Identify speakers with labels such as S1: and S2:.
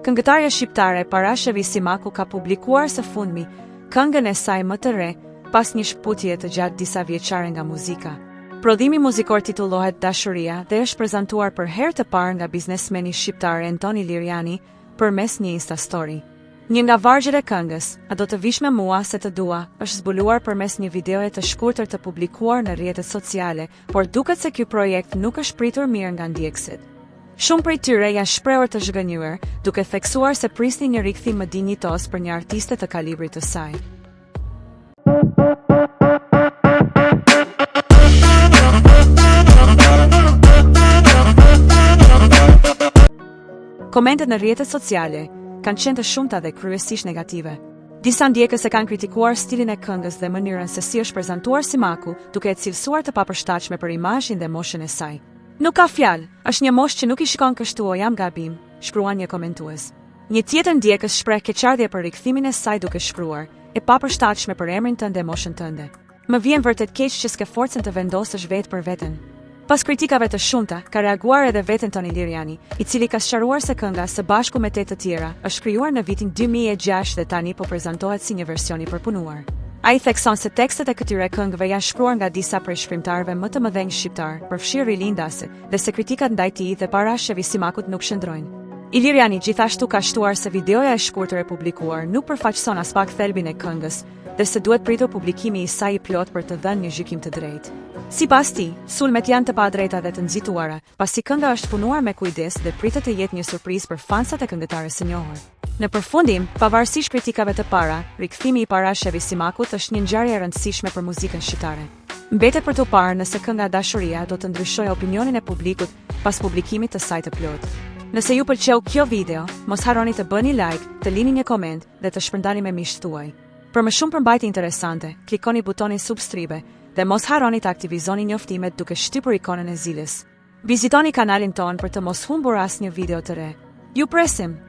S1: Këngëtarja shqiptare Parasha Visimaku ka publikuar së fundmi këngën e saj më të re, pas një shkputje të gjatë disa vjeçare nga muzika. Prodhimi muzikor titullohet Dashuria dhe është prezantuar për herë të parë nga biznesmeni shqiptar Antoni Liriani përmes një Insta story. Një nga vargjet e këngës, A do të vish me mua se të dua, është zbuluar përmes një videoje të shkurtër të publikuar në rrjetet sociale, por duket se ky projekt nuk është pritur mirë nga ndjekësit. Shumë prej tyre janë shprehur të zhgënjur, duke theksuar se prisnin një rikthim më dinjitos për një artiste të kalibrit të saj. Komentet në rrjetet sociale kanë qenë të shumta dhe kryesisht negative. Disa ndjekës e kanë kritikuar stilin e këngës dhe mënyrën se si është prezantuar Simaku, duke e cilësuar të papërshtatshme për imazhin dhe moshën e saj. Nuk ka fjalë, është një moshë që nuk i shikon kështu o jam gabim, shkruan një komentues. Një tjetër ndjekës shpreh keqardhje për rikthimin e saj duke shkruar, e papërshtatshme për emrin tënd dhe moshën tënde. Më vjen vërtet keq që s'ke forcën të vendosësh vetë për veten. Pas kritikave të shumta, ka reaguar edhe veten Antoni Liriani, i cili ka sqaruar se kënga së bashku me 8 të tjera është krijuar në vitin 2006 dhe tani po prezantohet si një version i përpunuar. Ai thekson se tekstet e këtyre këngëve janë shkruar nga disa prej shkrimtarëve më të mëdhenj shqiptar, përfshirë Rilin Dase, dhe se kritikat ndaj tij dhe Parasha Visimakut nuk shndrojnë. Liriani gjithashtu ka shtuar se videoja e shkurtër e publikuar nuk përfaqëson as pak thelbin e këngës, dhe se duhet pritur publikimi i saj i plot për të dhënë një gjykim të drejtë. Sipas tij, sulmet janë të padrejta dhe të nxituara, pasi kënga është punuar me kujdes dhe pritet të jetë një surprizë për fansat e këngëtares së njohur. Në përfundim, pavarësisht kritikave të para, rikthimi i Parasha Visimakut është një ngjarje e rëndësishme për muzikën shqiptare. Mbetet për të parë nëse kënga Dashuria do të ndryshojë opinionin e publikut pas publikimit të saj të plot. Nëse ju pëlqeu kjo video, mos harroni të bëni like, të lini një koment dhe të shpërndani me miqtë tuaj. Për më shumë përmbajtje interesante, klikoni butonin subscribe dhe mos harroni të aktivizoni njoftimet duke shtypur ikonën e zilës. Vizitoni kanalin ton për të mos humbur asnjë video të re. Ju presim!